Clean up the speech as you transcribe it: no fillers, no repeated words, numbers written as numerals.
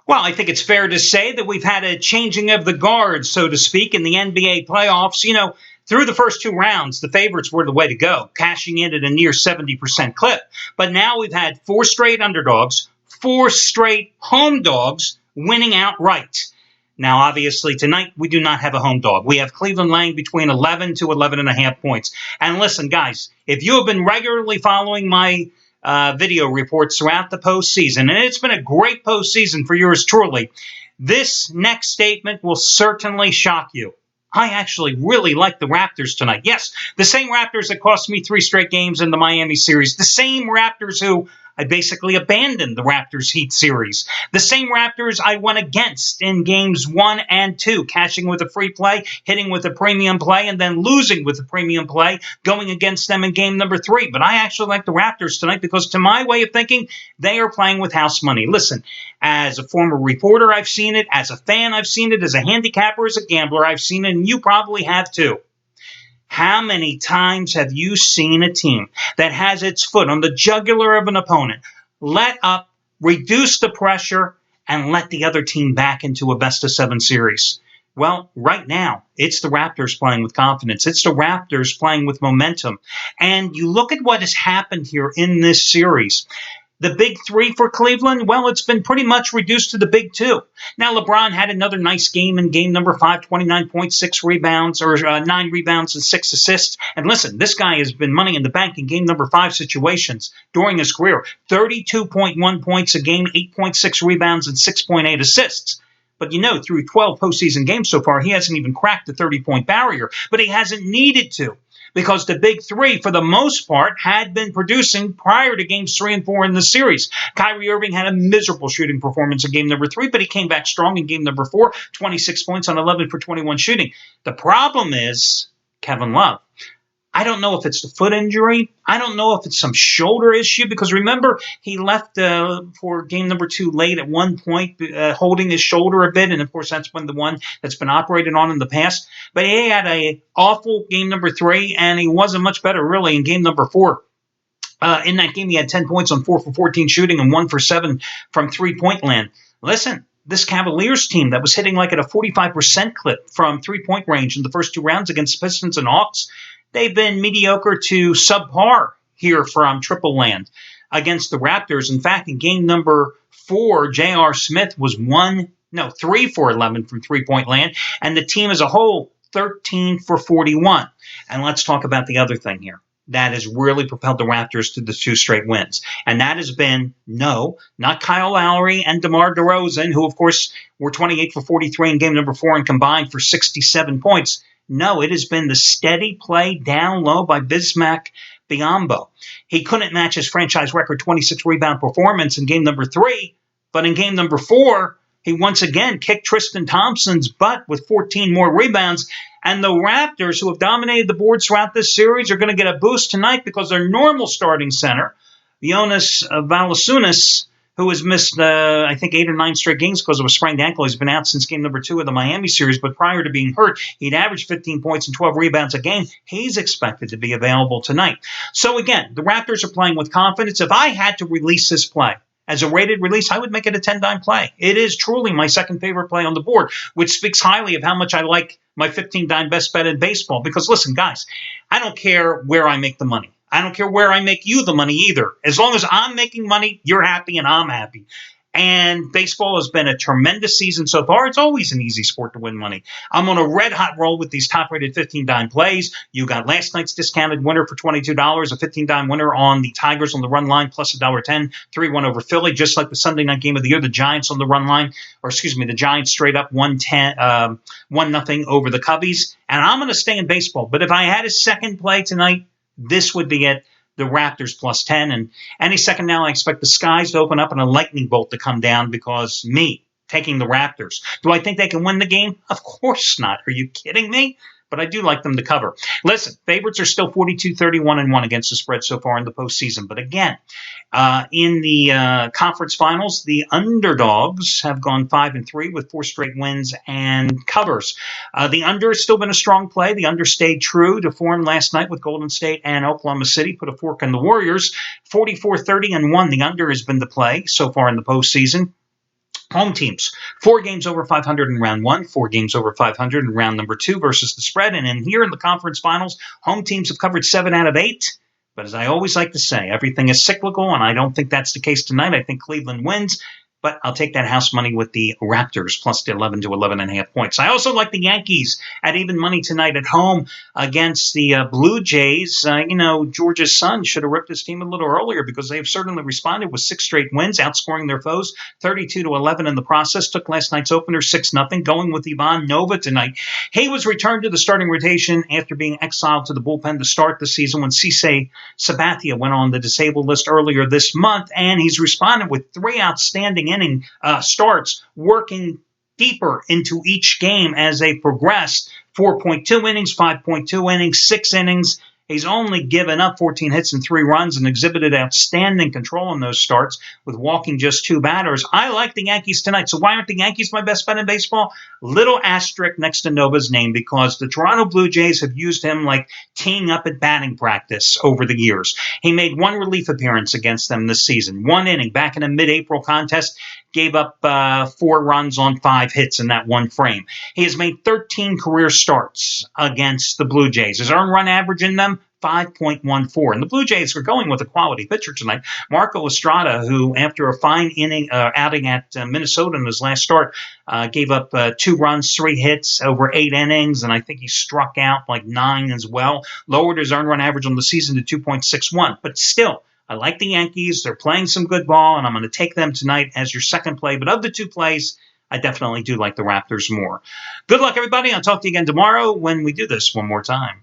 Well, I think it's fair to say that we've had a changing of the guard, so to speak, in the NBA playoffs. Through the first two rounds, the favorites were the way to go, cashing in at a near 70% clip. But now we've had four straight underdogs, four straight home dogs winning outright. Now, obviously, tonight we do not have a home dog. We have Cleveland laying between 11 to 11.5 points. And listen, guys, if you have been regularly following my video reports throughout the postseason, and it's been a great postseason for yours truly, this next statement will certainly shock you. I actually really like the Raptors tonight. Yes, the same Raptors that cost me 3 straight games in the Miami series. The same Raptors who I basically abandoned the Raptors-Heat series. The same Raptors I went against in games 1 and 2, cashing with a free play, hitting with a premium play, and then losing with a premium play, going against them in game number 3. But I actually like the Raptors tonight because, to my way of thinking, they are playing with house money. Listen, as a former reporter, I've seen it. As a fan, I've seen it. As a handicapper, as a gambler, I've seen it, and you probably have too. How many times have you seen a team that has its foot on the jugular of an opponent let up, reduce the pressure, and let the other team back into a best-of-7 series? Well, right now, it's the Raptors playing with confidence. It's the Raptors playing with momentum. And you look at what has happened here in this series. The big 3 for Cleveland, well, it's been pretty much reduced to the big 2. Now, LeBron had another nice game in game number 5, 29.6 rebounds, or 9 rebounds and 6 assists. And listen, this guy has been money in the bank in game number 5 situations during his career. 32.1 points a game, 8.6 rebounds, and 6.8 assists. But through 12 postseason games so far, he hasn't even cracked the 30-point barrier. But he hasn't needed to, because the big 3, for the most part, had been producing prior to games 3 and 4 in the series. Kyrie Irving had a miserable shooting performance in game number 3, but he came back strong in game number 4, 26 points on 11 for 21 shooting. The problem is Kevin Love. I don't know if it's the foot injury. I don't know if it's some shoulder issue, because remember, he left for game number 2 late at one point, holding his shoulder a bit, and of course that's been the one that's been operated on in the past. But he had an awful game number 3, and he wasn't much better really in game number 4. In that game, he had 10 points on 4 for 14 shooting and 1 for 7 from three-point land. Listen, this Cavaliers team that was hitting like at a 45% clip from three-point range in the first 2 rounds against Pistons and Hawks, they've been mediocre to subpar here from Triple Land against the Raptors. In fact, in game number 4, J.R. Smith was 3 for 11 from three-point land, and the team as a whole, 13 for 41. And let's talk about the other thing here that has really propelled the Raptors to the 2 straight wins. And that has been, not Kyle Lowry and DeMar DeRozan, who, of course, were 28 for 43 in game number 4 and combined for 67 points. No, it has been the steady play down low by Bismack Biyombo. He couldn't match his franchise record 26 rebound performance in game number 3, but in game number 4, he once again kicked Tristan Thompson's butt with 14 more rebounds. And the Raptors, who have dominated the boards throughout this series, are going to get a boost tonight because their normal starting center, Jonas Valanciunas, who has missed, I think, 8 or 9 straight games because of a sprained ankle. He's been out since game number 2 of the Miami series, but prior to being hurt, he'd averaged 15 points and 12 rebounds a game. He's expected to be available tonight. So again, the Raptors are playing with confidence. If I had to release this play as a rated release, I would make it a 10-dime play. It is truly my second favorite play on the board, which speaks highly of how much I like my 15-dime best bet in baseball. Because listen, guys, I don't care where I make the money. I don't care where I make you the money either. As long as I'm making money, you're happy and I'm happy. And baseball has been a tremendous season so far. It's always an easy sport to win money. I'm on a red-hot roll with these top-rated 15-dime plays. You got last night's discounted winner for $22, a 15-dime winner on the Tigers on the run line, plus $1.10, 3-1 over Philly, just like the Sunday night game of the year, the Giants on the run line, the Giants straight up 1-0 over the Cubbies. And I'm going to stay in baseball. But if I had a second play tonight, this would be it. The Raptors plus 10. And any second now, I expect the skies to open up and a lightning bolt to come down because me taking the Raptors. Do I think they can win the game? Of course not. Are you kidding me? But I do like them to cover. Listen, favorites are still 42-31-1 against the spread so far in the postseason. But again, in the conference finals, the underdogs have gone 5-3 with 4 straight wins and covers. The under has still been a strong play. The under stayed true to form last night with Golden State and Oklahoma City. Put a fork in the Warriors. 44-30-1. The under has been the play so far in the postseason. Home teams, 4 games over 500 in round 1, 4 games over 500 in round number 2 versus the spread. And in here in the conference finals, home teams have covered 7 out of 8. But as I always like to say, everything is cyclical, and I don't think that's the case tonight. I think Cleveland wins. But I'll take that house money with the Raptors plus the 11 to 11.5 points. I also like the Yankees at even money tonight at home against the Blue Jays. George's son should have ripped his team a little earlier because they have certainly responded with 6 straight wins, outscoring their foes 32 to 11 in the process. Took last night's opener 6-0, going with Ivan Nova tonight. He was returned to the starting rotation after being exiled to the bullpen to start the season when Cisse Sabathia went on the disabled list earlier this month, and he's responded with 3 outstanding inning starts, working deeper into each game as they progressed. 4.2 innings, 5.2 innings, 6 innings. He's only given up 14 hits and 3 runs and exhibited outstanding control in those starts with walking just 2 batters. I like the Yankees tonight. So why aren't the Yankees my best bet in baseball? Little asterisk next to Nova's name because the Toronto Blue Jays have used him like teeing up at batting practice over the years. He made 1 relief appearance against them this season. 1 inning back in a mid-April contest. Gave up 4 runs on 5 hits in that one frame. He has made 13 career starts against the Blue Jays. His earned run average in them, 5.14. And the Blue Jays are going with a quality pitcher tonight. Marco Estrada, who after a fine inning outing at Minnesota in his last start, gave up 2 runs, 3 hits over 8 innings, and I think he struck out like 9 as well. Lowered his earned run average on the season to 2.61. But still, I like the Yankees. They're playing some good ball, and I'm going to take them tonight as your second play. But of the 2 plays, I definitely do like the Raptors more. Good luck, everybody. I'll talk to you again tomorrow when we do this one more time.